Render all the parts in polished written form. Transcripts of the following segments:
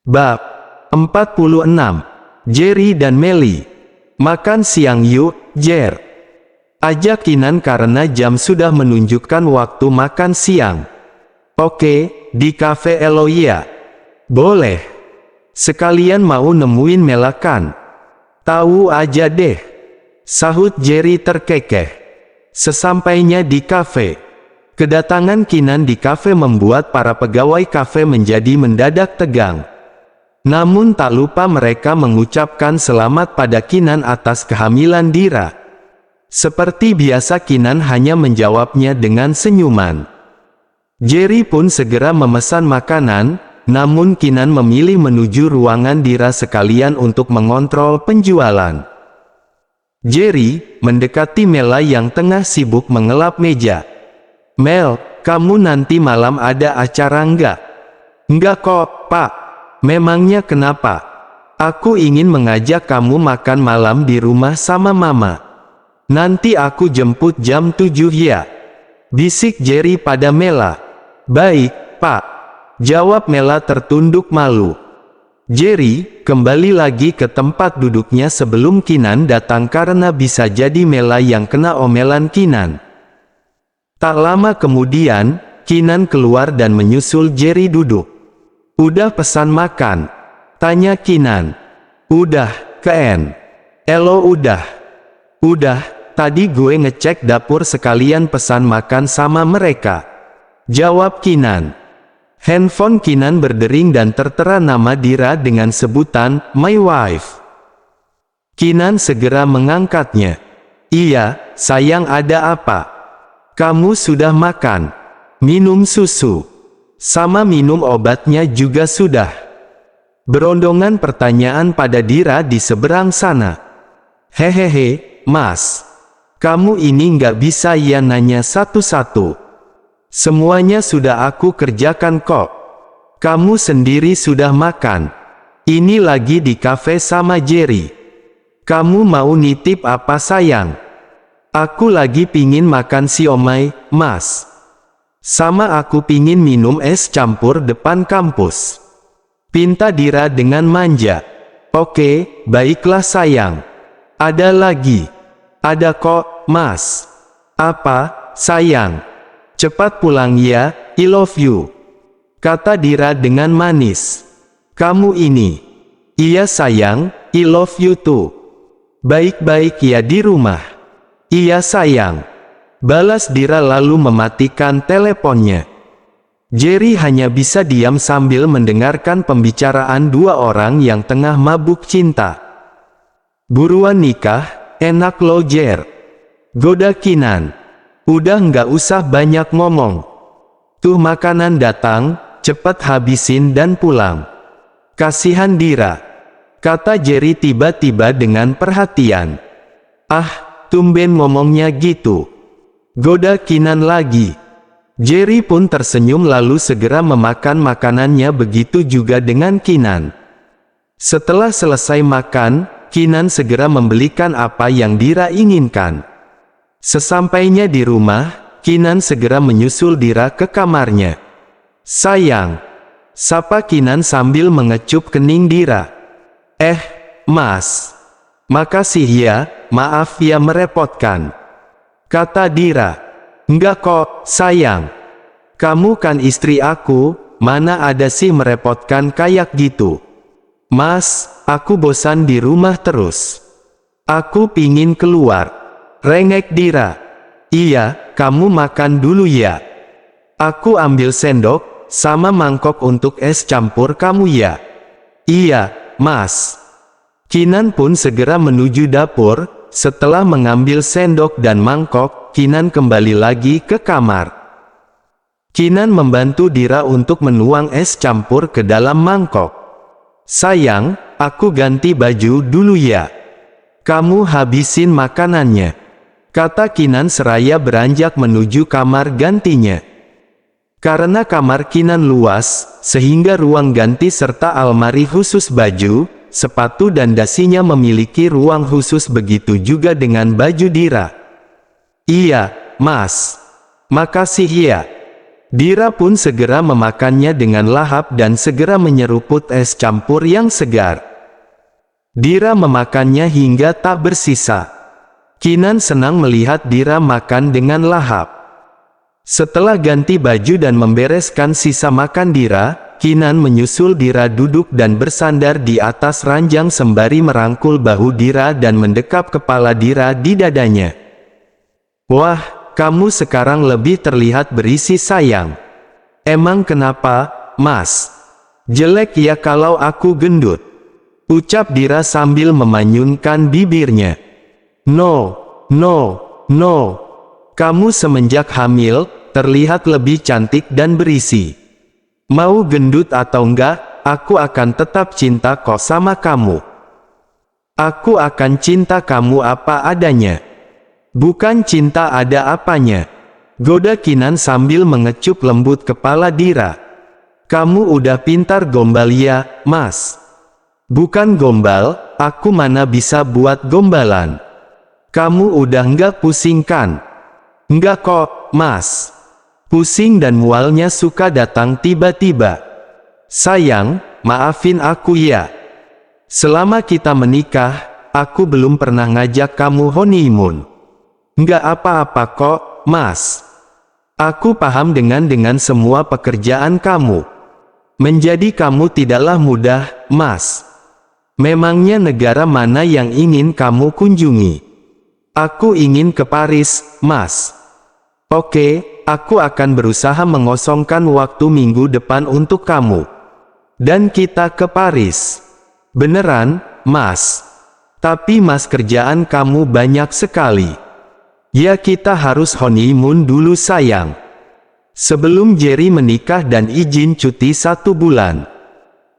Bab 46. Jerry dan Melly. Makan siang yuk, Jer. Ajak Kinan karena jam sudah menunjukkan waktu makan siang. Oke, di cafe Eloia. Boleh. Sekalian mau nemuin Mela kan? Tahu aja deh, sahut Jerry terkekeh. Sesampainya di kafe, kedatangan Kinan di kafe membuat para pegawai kafe menjadi mendadak tegang. Namun tak lupa mereka mengucapkan selamat pada Kinan atas kehamilan Dira. Seperti biasa Kinan hanya menjawabnya dengan senyuman. Jerry pun segera memesan makanan, namun Kinan memilih menuju ruangan Dira sekalian untuk mengontrol penjualan. Jerry mendekati Mela yang tengah sibuk mengelap meja. "Mel, kamu nanti malam ada acara enggak?" "Enggak kok, Pak." "Memangnya kenapa?" "Aku ingin mengajak kamu makan malam di rumah sama Mama. Nanti aku jemput jam 7 ya," bisik Jerry pada Mela. "Baik, Pak," jawab Mela tertunduk malu. Jerry kembali lagi ke tempat duduknya sebelum Kinan datang karena bisa jadi Mela yang kena omelan Kinan. Tak lama kemudian, Kinan keluar dan menyusul Jerry duduk. "Udah pesan makan?" tanya Kinan. "Udah, Ken." "Elo udah?" "Udah, tadi gue ngecek dapur sekalian pesan makan sama mereka," jawab Kinan. Handphone Kinan berdering dan tertera nama Dira dengan sebutan, "My wife." Kinan segera mengangkatnya. "Iya, sayang, ada apa? Kamu sudah makan? Minum susu? Sama minum obatnya juga sudah?" Berondongan pertanyaan pada Dira di seberang sana. "Hehehe, Mas. Kamu ini nggak bisa ya nanya satu-satu. Semuanya sudah aku kerjakan kok. Kamu sendiri sudah makan. Ini lagi di kafe sama Jerry. Kamu mau nitip apa sayang?" "Aku lagi pingin makan siomay, Mas. Sama aku pingin minum es campur depan kampus," pinta Dira dengan manja. "Oke, baiklah sayang. Ada lagi?" "Ada kok, Mas." "Apa, sayang?" "Cepat pulang ya, I love you," kata Dira dengan manis. "Kamu ini." "Iya sayang, I love you too." "Baik-baik ya di rumah." "Iya sayang," balas Dira lalu mematikan teleponnya. Jerry hanya bisa diam sambil mendengarkan pembicaraan dua orang yang tengah mabuk cinta. "Buruan nikah, enak lo Jer," goda Kinan. "Udah nggak usah banyak ngomong. Tuh makanan datang, cepet habisin dan pulang." "Kasihan Dira," kata Jerry tiba-tiba dengan perhatian. "Ah, tumben ngomongnya gitu," goda Kinan lagi. Jerry pun tersenyum lalu segera memakan makanannya, begitu juga dengan Kinan. Setelah selesai makan, Kinan segera membelikan apa yang Dira inginkan. Sesampainya di rumah, Kinan segera menyusul Dira ke kamarnya. "Sayang," sapa Kinan sambil mengecup kening Dira. Mas. Makasih ya, maaf ya merepotkan," kata Dira. "Enggak kok, sayang. Kamu kan istri aku, mana ada sih merepotkan kayak gitu." "Mas, aku bosan di rumah terus. Aku pingin keluar," rengek Dira. "Iya, kamu makan dulu ya. Aku ambil sendok, sama mangkok untuk es campur kamu ya." "Iya, Mas." Kinan pun segera menuju dapur. Setelah mengambil sendok dan mangkok, Kinan kembali lagi ke kamar. Kinan membantu Dira untuk menuang es campur ke dalam mangkok. "Sayang, aku ganti baju dulu ya. Kamu habisin makanannya," kata Kinan seraya beranjak menuju kamar gantinya. Karena kamar Kinan luas, sehingga ruang ganti serta almari khusus baju, sepatu dan dasinya memiliki ruang khusus, begitu juga dengan baju Dira. "Iya, Mas. Makasih ya," Dira pun segera memakannya dengan lahap dan segera menyeruput es campur yang segar. Dira memakannya hingga tak bersisa. Kinan senang melihat Dira makan dengan lahap. Setelah ganti baju dan membereskan sisa makan Dira, Kinan menyusul Dira duduk dan bersandar di atas ranjang sembari merangkul bahu Dira dan mendekap kepala Dira di dadanya. "Wah, kamu sekarang lebih terlihat berisi sayang. Emang kenapa, Mas? Jelek ya kalau aku gendut?" ucap Dira sambil memanyunkan bibirnya. No. Kamu semenjak hamil, terlihat lebih cantik dan berisi. Mau gendut atau enggak, aku akan tetap cinta kok sama kamu. Aku akan cinta kamu apa adanya. Bukan cinta ada apanya, goda Kinan sambil mengecup lembut kepala Dira. Kamu udah pintar gombal ya, Mas. Bukan gombal, aku mana bisa buat gombalan. Kamu udah nggak pusing kan? Nggak kok, Mas. Pusing dan mualnya suka datang tiba-tiba. Sayang, maafin aku ya. Selama kita menikah, aku belum pernah ngajak kamu honeymoon. Nggak apa-apa kok, Mas. Aku paham dengan semua pekerjaan kamu. Menjadi kamu tidaklah mudah, Mas. Memangnya negara mana yang ingin kamu kunjungi? Aku ingin ke Paris, Mas. Oke, aku akan berusaha mengosongkan waktu minggu depan untuk kamu. Dan kita ke Paris. Beneran, Mas? Tapi Mas, kerjaan kamu banyak sekali. Ya, kita harus honeymoon dulu sayang. Sebelum Jerry menikah dan izin cuti 1 bulan.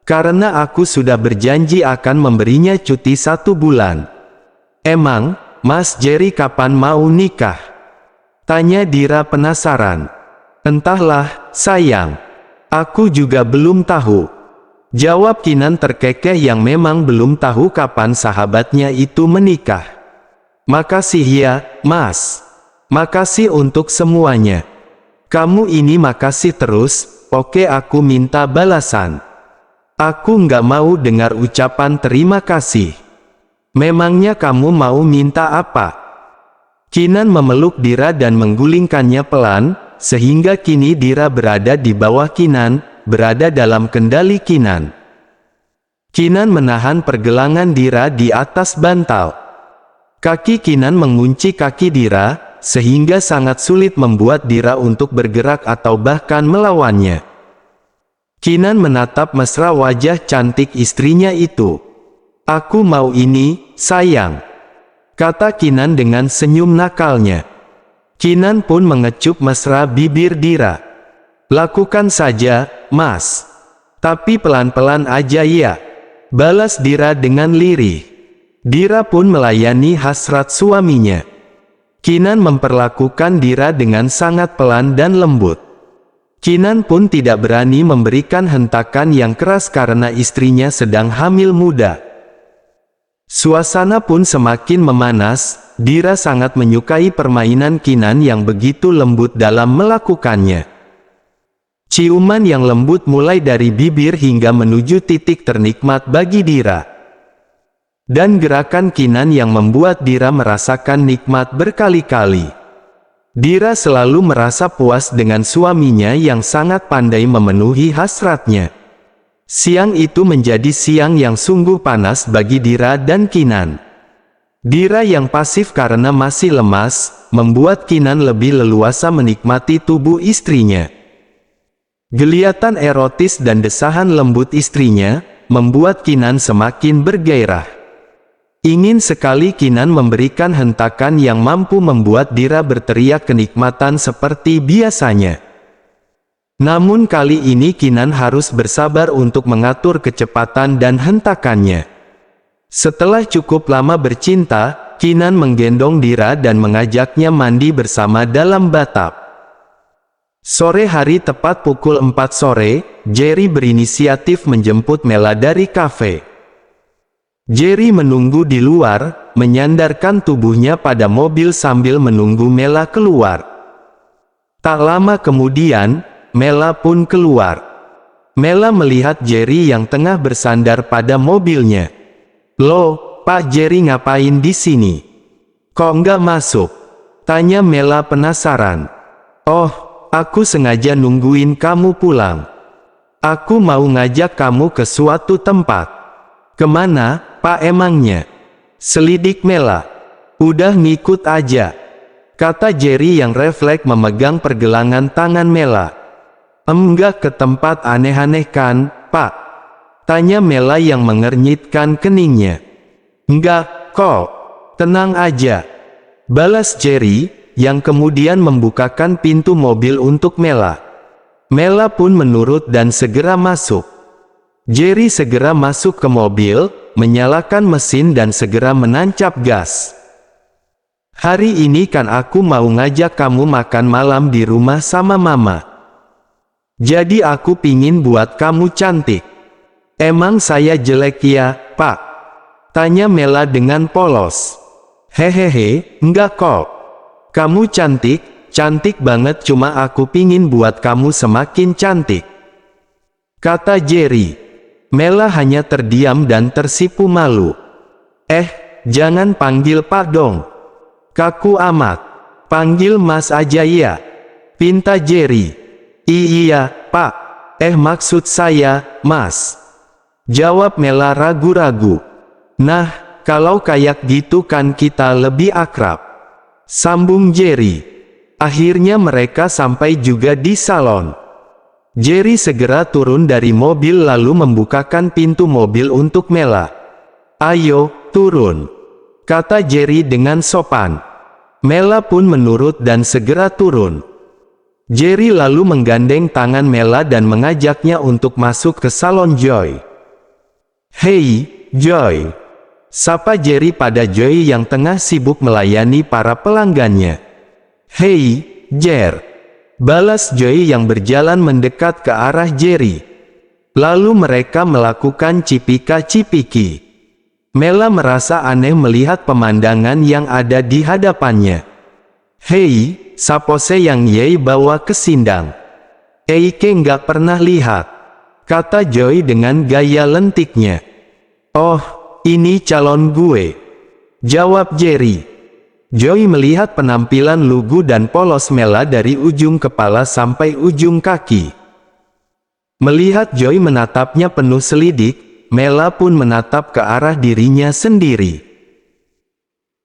Karena aku sudah berjanji akan memberinya cuti 1 bulan. Emang, Mas Jerry kapan mau nikah? Tanya Dira penasaran. Entahlah, sayang. Aku juga belum tahu. Jawab Kinan terkekeh yang memang belum tahu kapan sahabatnya itu menikah. Makasih ya, Mas. Makasih untuk semuanya. Kamu ini makasih terus, oke aku minta balasan. Aku nggak mau dengar ucapan terima kasih. Memangnya kamu mau minta apa? Kinan memeluk Dira dan menggulingkannya pelan, sehingga kini Dira berada di bawah Kinan, berada dalam kendali Kinan. Kinan menahan pergelangan Dira di atas bantal. Kaki Kinan mengunci kaki Dira, sehingga sangat sulit membuat Dira untuk bergerak atau bahkan melawannya. Kinan menatap mesra wajah cantik istrinya itu. Aku mau ini, sayang. Kata Kinan dengan senyum nakalnya. Kinan pun mengecup mesra bibir Dira. Lakukan saja, Mas. Tapi pelan-pelan aja ya. Balas Dira dengan lirih. Dira pun melayani hasrat suaminya. Kinan memperlakukan Dira dengan sangat pelan dan lembut. Kinan pun tidak berani memberikan hentakan yang keras karena istrinya sedang hamil muda. Suasana pun semakin memanas. Dira sangat menyukai permainan Kinan yang begitu lembut dalam melakukannya. Ciuman yang lembut mulai dari bibir hingga menuju titik ternikmat bagi Dira. Dan gerakan Kinan yang membuat Dira merasakan nikmat berkali-kali. Dira selalu merasa puas dengan suaminya yang sangat pandai memenuhi hasratnya. Siang itu menjadi siang yang sungguh panas bagi Dira dan Kinan. Dira yang pasif karena masih lemas, membuat Kinan lebih leluasa menikmati tubuh istrinya. Geliatan erotis dan desahan lembut istrinya, membuat Kinan semakin bergairah. Ingin sekali Kinan memberikan hentakan yang mampu membuat Dira berteriak kenikmatan seperti biasanya. Namun kali ini Kinan harus bersabar untuk mengatur kecepatan dan hentakannya. Setelah cukup lama bercinta, Kinan menggendong Dira dan mengajaknya mandi bersama dalam bathtub. Sore hari tepat pukul 4 sore, Jerry berinisiatif menjemput Mela dari kafe. Jerry menunggu di luar, menyandarkan tubuhnya pada mobil sambil menunggu Mela keluar. Tak lama kemudian, Mela pun keluar. Mela melihat Jerry yang tengah bersandar pada mobilnya. "Loh, Pak Jerry ngapain di sini? Kok nggak masuk?" tanya Mela penasaran. "Oh, aku sengaja nungguin kamu pulang. Aku mau ngajak kamu ke suatu tempat." "Kemana, Pak emangnya?" selidik Mela. "Udah ngikut aja," kata Jerry yang refleks memegang pergelangan tangan Mela. "Enggak ke tempat aneh-aneh kan, Pak?" tanya Mela yang mengernyitkan keningnya. "Enggak, kok. Tenang aja," balas Jerry, yang kemudian membukakan pintu mobil untuk Mela. Mela pun menurut dan segera masuk. Jerry segera masuk ke mobil, menyalakan mesin dan segera menancap gas. "Hari ini kan aku mau ngajak kamu makan malam di rumah sama Mama. Jadi aku pingin buat kamu cantik." "Emang saya jelek ya, Pak?" tanya Mela dengan polos. "Hehehe, enggak kok. Kamu cantik, cantik banget, cuma aku pingin buat kamu semakin cantik," kata Jerry. Mela hanya terdiam dan tersipu malu. Jangan panggil Pak dong. Kaku amat. Panggil Mas aja ya," pinta Jerry. "Iya, Pak. Maksud saya, Mas," jawab Mela ragu-ragu. "Nah, kalau kayak gitu kan kita lebih akrab," sambung Jerry. Akhirnya mereka sampai juga di salon. Jerry segera turun dari mobil lalu membukakan pintu mobil untuk Mela. "Ayo, turun," kata Jerry dengan sopan. Mela pun menurut dan segera turun. Jerry lalu menggandeng tangan Mela dan mengajaknya untuk masuk ke salon Joy. "Hei, Joy," sapa Jerry pada Joy yang tengah sibuk melayani para pelanggannya. "Hei, Jer," balas Joy yang berjalan mendekat ke arah Jerry. Lalu mereka melakukan cipika-cipiki. Mela merasa aneh melihat pemandangan yang ada di hadapannya. "Hei, sapose yang Yei bawa ke sindang? Eike nggak pernah lihat," kata Joy dengan gaya lentiknya. "Oh, ini calon gue," jawab Jerry. Joy melihat penampilan lugu dan polos Mela dari ujung kepala sampai ujung kaki. Melihat Joy menatapnya penuh selidik, Mela pun menatap ke arah dirinya sendiri.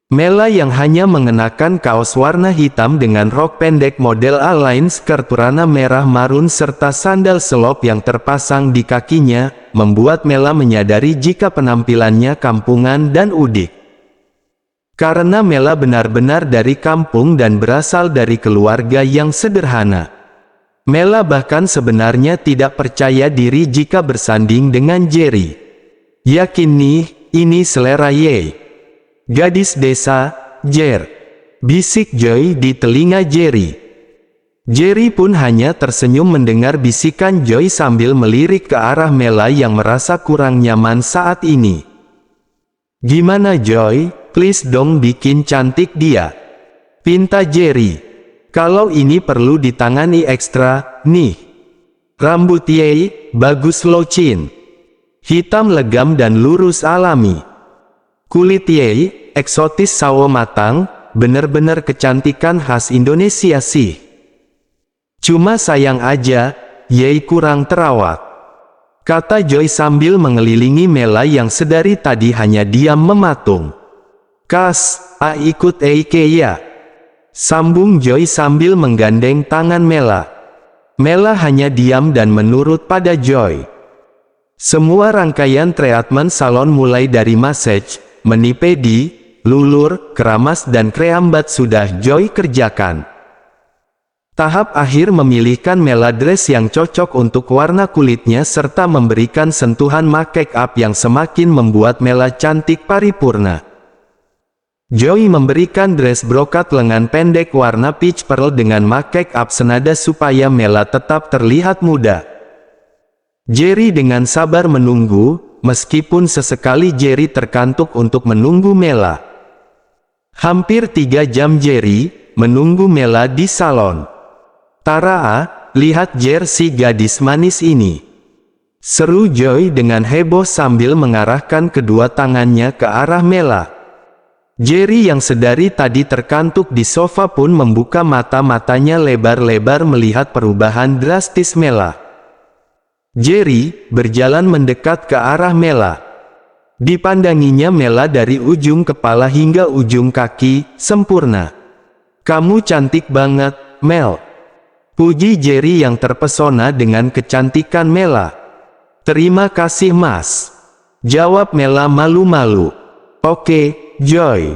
Mela yang hanya mengenakan kaos warna hitam dengan rok pendek model A-line skirt warna merah marun serta sandal selop yang terpasang di kakinya, membuat Mela menyadari jika penampilannya kampungan dan udik. Karena Mela benar-benar dari kampung dan berasal dari keluarga yang sederhana. Mela bahkan sebenarnya tidak percaya diri jika bersanding dengan Jerry. "Yakin nih, ini selera Ye. Gadis desa, Jer," bisik Joy di telinga Jerry. Jerry pun hanya tersenyum mendengar bisikan Joy sambil melirik ke arah Mela yang merasa kurang nyaman saat ini. "Gimana Joy, please dong bikin cantik dia," pinta Jerry. "Kalau ini perlu ditangani ekstra, nih. Rambut Ye, bagus locin. Hitam legam dan lurus alami. Kulit Ye, eksotis sawo matang, bener-bener kecantikan khas Indonesia sih. Cuma sayang aja, Ye kurang terawat," kata Joy sambil mengelilingi Mela yang sedari tadi hanya diam mematung. "Kas, ikut Eike ya," sambung Joy sambil menggandeng tangan Mela. Mela hanya diam dan menurut pada Joy. Semua rangkaian treatment salon mulai dari massage, mani-pedi, lulur, keramas dan kreambat sudah Joy kerjakan. Tahap akhir memilihkan Mela dress yang cocok untuk warna kulitnya serta memberikan sentuhan make up yang semakin membuat Mela cantik paripurna. Joy memberikan dress brokat lengan pendek warna peach pearl dengan make up senada supaya Mela tetap terlihat muda. Jerry dengan sabar menunggu, meskipun sesekali Jerry terkantuk untuk menunggu Mela. Hampir 3 jam Jerry menunggu Mela di salon. "Tara, lihat Jer si gadis manis ini," seru Joy dengan heboh sambil mengarahkan kedua tangannya ke arah Mela. Jerry yang sedari tadi terkantuk di sofa pun membuka mata-matanya lebar-lebar melihat perubahan drastis Mela. Jerry berjalan mendekat ke arah Mela. Dipandanginya Mela dari ujung kepala hingga ujung kaki, sempurna. "Kamu cantik banget, Mel," puji Jerry yang terpesona dengan kecantikan Mela. "Terima kasih Mas," jawab Mela malu-malu. "Oke, Joy.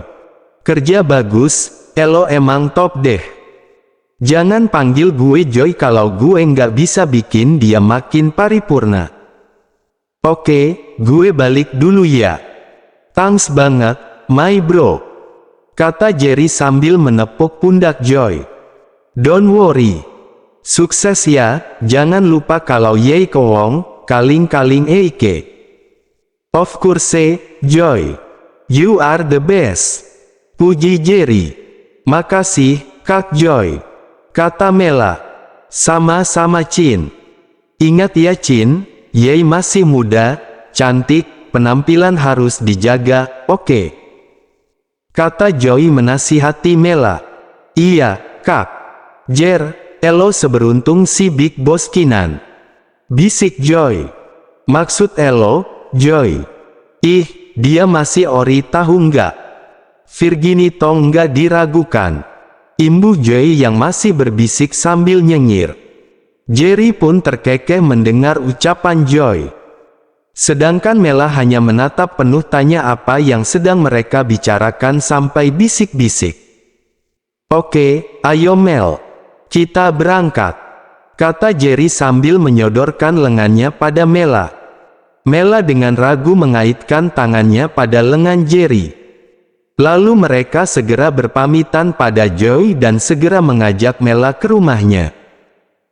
Kerja bagus, Elo emang top deh. Jangan panggil gue Joy kalau gue nggak bisa bikin dia makin paripurna." "Oke, gue balik dulu ya." "Thanks banget, my bro," kata Jerry sambil menepuk pundak Joy. "Don't worry. Sukses ya, jangan lupa kalau ye kowong, kaling-kaling eike." "Of course, Joy. You are the best," puji Jerry. "Makasih, Kak Joy," kata Mela. "Sama-sama Chin. Ingat ya Chin, ye masih muda, cantik, penampilan harus dijaga, oke?" kata Joy menasihati Mela. "Iya, Kak. Jer, Elo seberuntung si Big Boss Kinan," bisik Joy. "Maksud Elo, Joy? Ih, dia masih ori tahu nggak?" Virginie Tong nggak diragukan, imbu Joy yang masih berbisik sambil nyengir. Jerry pun terkekeh mendengar ucapan Joy. Sedangkan Mela hanya menatap penuh tanya apa yang sedang mereka bicarakan sampai bisik-bisik. "Oke, ayo Mel. Kita berangkat," kata Jerry sambil menyodorkan lengannya pada Mela. Mela dengan ragu mengaitkan tangannya pada lengan Jerry. Lalu mereka segera berpamitan pada Joy dan segera mengajak Mela ke rumahnya.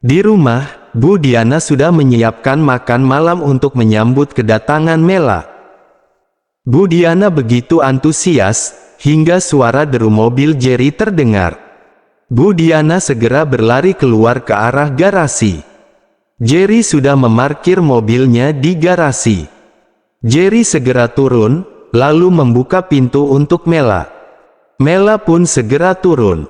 Di rumah, Bu Diana sudah menyiapkan makan malam untuk menyambut kedatangan Mela. Bu Diana begitu antusias, hingga suara deru mobil Jerry terdengar. Bu Diana segera berlari keluar ke arah garasi. Jerry sudah memarkir mobilnya di garasi. Jerry segera turun, lalu membuka pintu untuk Mela. Mela pun segera turun.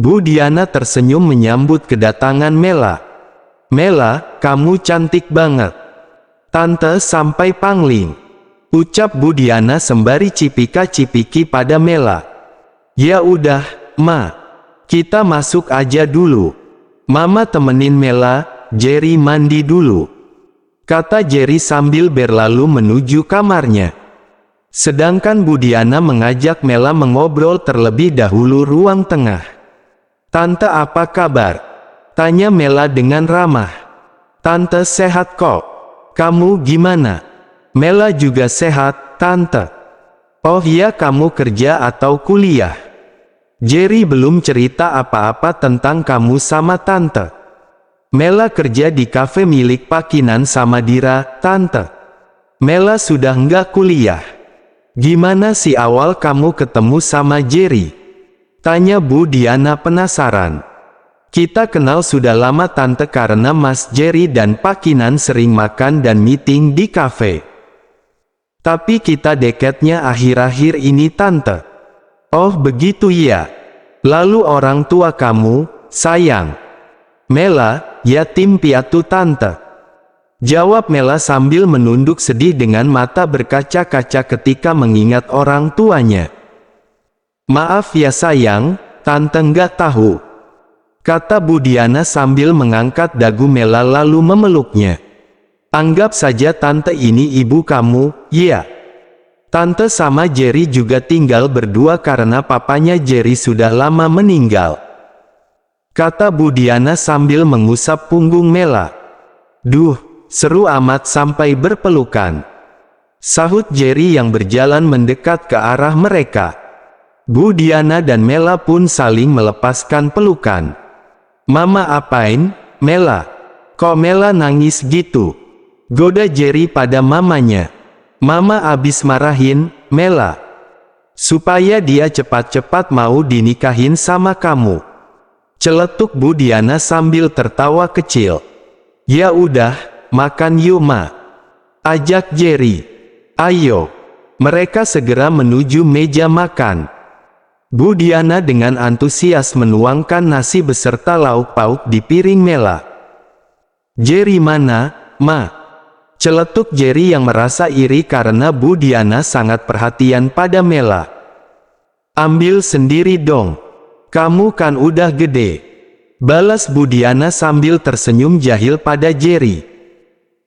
Bu Diana tersenyum menyambut kedatangan Mela. "Mela, kamu cantik banget. Tante sampai pangling," ucap Bu Diana sembari cipika-cipiki pada Mela. "Ya udah, Ma. Kita masuk aja dulu. Mama temenin Mela, Jerry mandi dulu," kata Jerry sambil berlalu menuju kamarnya. Sedangkan Bu Diana mengajak Mela mengobrol terlebih dahulu ruang tengah. "Tante apa kabar?" tanya Mela dengan ramah. "Tante sehat kok. Kamu gimana?" "Mela juga sehat, Tante." "Oh iya, kamu kerja atau kuliah?" Jerry belum cerita apa-apa tentang kamu sama Tante. "Mela kerja di kafe milik Pak Kinan sama Dira, Tante." "Mela sudah nggak kuliah. Gimana sih awal kamu ketemu sama Jerry?" tanya Bu Diana penasaran. "Kita kenal sudah lama Tante karena Mas Jerry dan Pak Kinan sering makan dan meeting di kafe. Tapi kita dekatnya akhir-akhir ini Tante." "Oh begitu ya. Lalu orang tua kamu, sayang?" "Mela, yatim piatu Tante," jawab Mela sambil menunduk sedih dengan mata berkaca-kaca ketika mengingat orang tuanya. "Maaf ya sayang, Tante nggak tahu," kata Bu Diana sambil mengangkat dagu Mela lalu memeluknya. "Anggap saja Tante ini ibu kamu, ya." Tante sama Jerry juga tinggal berdua karena papanya Jerry sudah lama meninggal, kata Bu Diana sambil mengusap punggung Mela. "Duh, seru amat sampai berpelukan," sahut Jerry yang berjalan mendekat ke arah mereka. Bu Diana dan Mela pun saling melepaskan pelukan. "Mama apain, Mela? Kok Mela nangis gitu?" goda Jerry pada mamanya. "Mama abis marahin Mela supaya dia cepat-cepat mau dinikahin sama kamu. Celetuk Bu Diana sambil tertawa kecil. Ya udah, makan yuk Ma, ajak Jerry. Ayo. Mereka segera menuju meja makan. Bu Diana dengan antusias menuangkan nasi beserta lauk pauk di piring Mela. Jerry mana, Ma? Celetuk Jerry yang merasa iri karena Bu Diana sangat perhatian pada Mela. Ambil sendiri dong. Kamu kan udah gede. Balas Bu Diana sambil tersenyum jahil pada Jerry.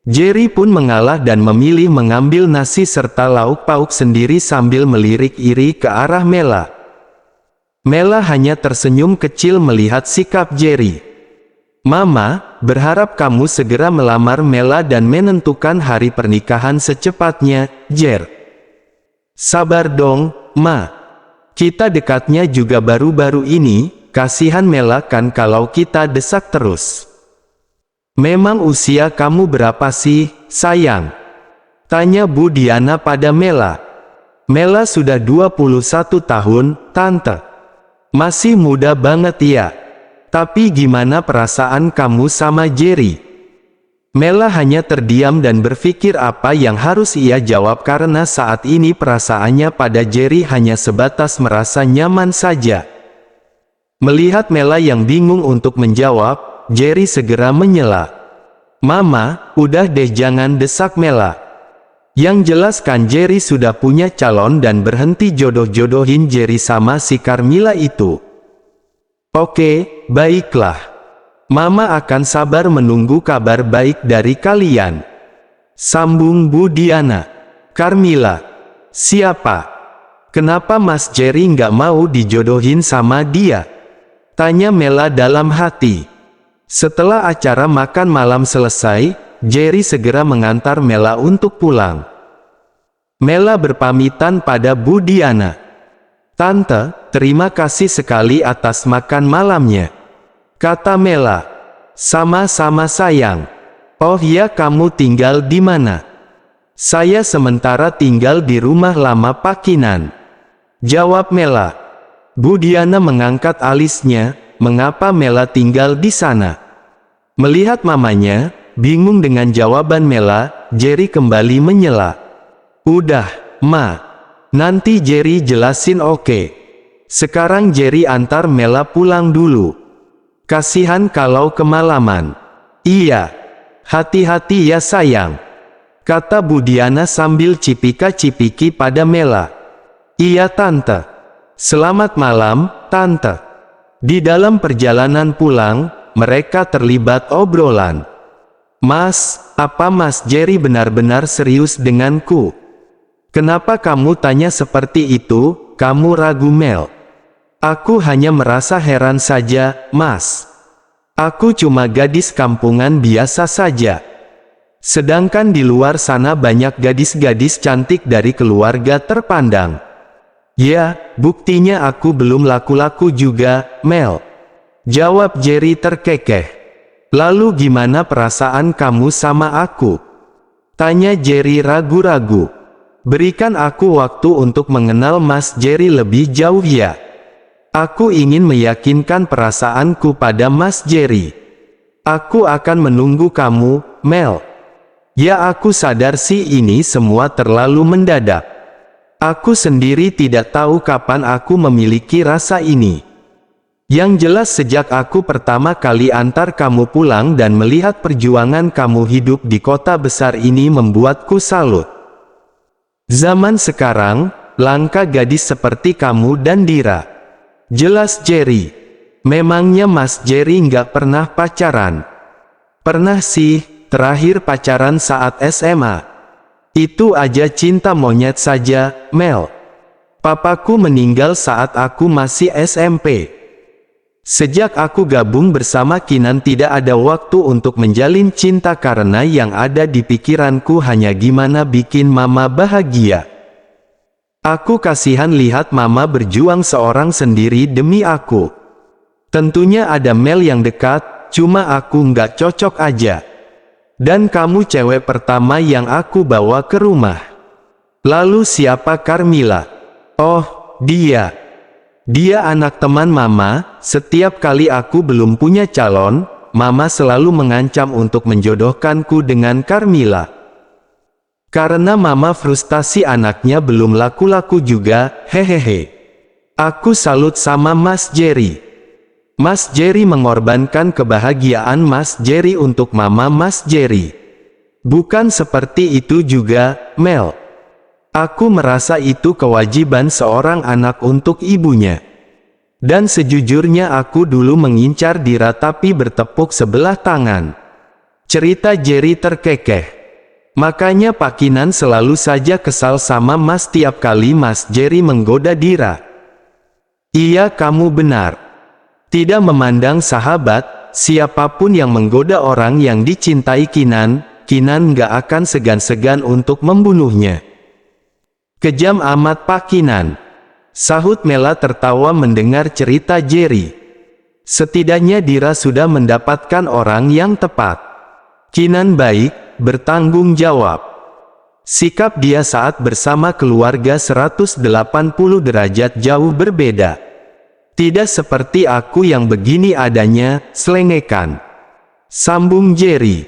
Jerry pun mengalah dan memilih mengambil nasi serta lauk pauk sendiri sambil melirik iri ke arah Mela. Mela hanya tersenyum kecil melihat sikap Jerry. Mama, berharap kamu segera melamar Mela dan menentukan hari pernikahan secepatnya, Jer. Sabar dong, Ma. Kita dekatnya juga baru-baru ini, kasihan Mela kan kalau kita desak terus. Memang usia kamu berapa sih, sayang? Tanya Bu Diana pada Mela. Mela sudah 21 tahun, Tante. Masih muda banget ya. Tapi gimana perasaan kamu sama Jerry? Mela hanya terdiam dan berpikir apa yang harus ia jawab karena saat ini perasaannya pada Jerry hanya sebatas merasa nyaman saja. Melihat Mela yang bingung untuk menjawab, Jerry segera menyela. Mama, udah deh jangan desak Mela. Yang jelas kan Jerry sudah punya calon dan berhenti jodoh-jodohin Jerry sama si Carmilla itu. Oke, baiklah. Mama akan sabar menunggu kabar baik dari kalian. Sambung Bu Diana. Carmilla. Siapa? Kenapa Mas Jerry nggak mau dijodohin sama dia? Tanya Mela dalam hati. Setelah acara makan malam selesai, Jerry segera mengantar Mela untuk pulang. Mela berpamitan pada Bu Diana. Tante, terima kasih sekali atas makan malamnya. Kata Mela. Sama-sama sayang. Oh ya, kamu tinggal di mana? Saya sementara tinggal di rumah lama Pak Kinan. Jawab Mela. Bu Diana mengangkat alisnya, mengapa Mela tinggal di sana? Melihat mamanya, bingung dengan jawaban Mela, Jerry kembali menyela. Udah, Ma. Nanti Jerry jelasin oke. Sekarang Jerry antar Mela pulang dulu. Kasihan kalau kemalaman. Iya. Hati-hati ya sayang. Kata Bu Diana sambil cipika-cipiki pada Mela. Iya Tante. Selamat malam, Tante. Di dalam perjalanan pulang, mereka terlibat obrolan. Mas, apa Mas Jerry benar-benar serius denganku? Kenapa kamu tanya seperti itu, kamu ragu Mel? Aku hanya merasa heran saja, Mas. Aku cuma gadis kampungan biasa saja. Sedangkan di luar sana banyak gadis-gadis cantik dari keluarga terpandang. Ya, buktinya aku belum laku-laku juga, Mel. Jawab Jerry terkekeh. Lalu gimana perasaan kamu sama aku? Tanya Jerry ragu-ragu. Berikan aku waktu untuk mengenal Mas Jerry lebih jauh ya. Aku ingin meyakinkan perasaanku pada Mas Jerry. Aku akan menunggu kamu, Mel. Ya aku sadar sih ini semua terlalu mendadak. Aku sendiri tidak tahu kapan aku memiliki rasa ini. Yang jelas sejak aku pertama kali antar kamu pulang dan melihat perjuangan kamu hidup di kota besar ini membuatku salut. Zaman sekarang, langka gadis seperti kamu dan Dira. Jelas Jerry. Memangnya Mas Jerry nggak pernah pacaran? Pernah sih, terakhir pacaran saat SMA. Itu aja cinta monyet saja, Mel. Papaku meninggal saat aku masih SMP. Sejak aku gabung bersama Kinan tidak ada waktu untuk menjalin cinta karena yang ada di pikiranku hanya gimana bikin mama bahagia. Aku kasihan lihat mama berjuang seorang sendiri demi aku. Tentunya ada Mel yang dekat, cuma aku nggak cocok aja. Dan kamu cewek pertama yang aku bawa ke rumah. Lalu siapa Carmilla? Oh, dia. Dia anak teman Mama, setiap kali aku belum punya calon, Mama selalu mengancam untuk menjodohkanku dengan Carmilla. Karena Mama frustasi anaknya belum laku-laku juga, hehehe. Aku salut sama Mas Jerry. Mas Jerry mengorbankan kebahagiaan Mas Jerry untuk Mama Mas Jerry. Bukan seperti itu juga, Mel. Aku merasa itu kewajiban seorang anak untuk ibunya. Dan sejujurnya aku dulu mengincar Dira tapi bertepuk sebelah tangan. Cerita Jerry terkekeh. Makanya Pak Kinan selalu saja kesal sama Mas tiap kali Mas Jerry menggoda Dira. Iya, kamu benar. Tidak memandang sahabat, siapapun yang menggoda orang yang dicintai Kinan, Kinan gak akan segan-segan untuk membunuhnya. Kejam amat Pak Kinan. Sahut Mela tertawa mendengar cerita Jerry. Setidaknya Dira sudah mendapatkan orang yang tepat. Kinan baik, bertanggung jawab. Sikap dia saat bersama keluarga 180 derajat jauh berbeda. Tidak seperti aku yang begini adanya, selengekan. Sambung Jerry.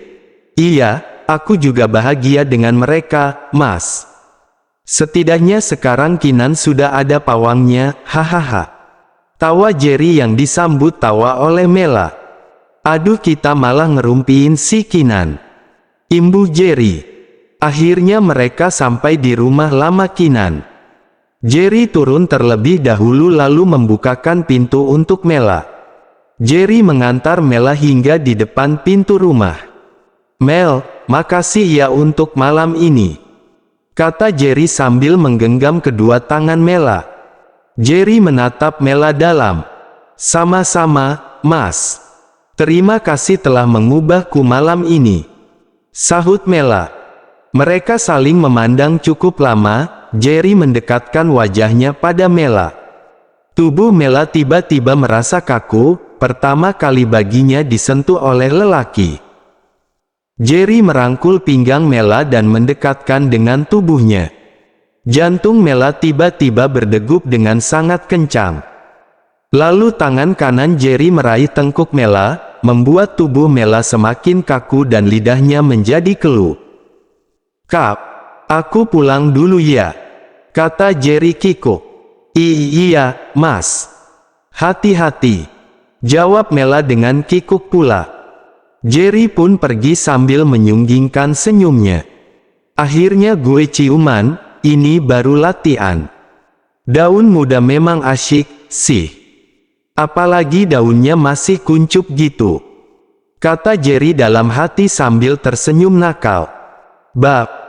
Iya, aku juga bahagia dengan mereka, Mas. Setidaknya sekarang Kinan sudah ada pawangnya, hahaha. Tawa Jerry yang disambut tawa oleh Mela. Aduh, kita malah ngerumpiin si Kinan. Imbuh Jerry. Akhirnya mereka sampai di rumah lama Kinan. Jerry turun terlebih dahulu lalu membukakan pintu untuk Mela. Jerry mengantar Mela hingga di depan pintu rumah. Mel, makasih ya untuk malam ini, kata Jerry sambil menggenggam kedua tangan Mela. Jerry menatap Mela dalam. Sama-sama, Mas. Terima kasih telah mengubahku malam ini, sahut Mela. Mereka saling memandang cukup lama. Jerry mendekatkan wajahnya pada Mela. Tubuh Mela tiba-tiba merasa kaku, pertama kali baginya disentuh oleh lelaki. Jerry merangkul pinggang Mela dan mendekatkan dengan tubuhnya. Jantung Mela tiba-tiba berdegup dengan sangat kencang. Lalu tangan kanan Jerry meraih tengkuk Mela, membuat tubuh Mela semakin kaku dan lidahnya menjadi keluh. Kap, aku pulang dulu ya, kata Jerry kikuk. Iya, Mas. Hati-hati, jawab Mela dengan kikuk pula. Jerry pun pergi sambil menyunggingkan senyumnya. Akhirnya gue ciuman, ini baru latihan. Daun muda memang asyik, sih. Apalagi daunnya masih kuncup gitu, kata Jerry dalam hati sambil tersenyum nakal. Bab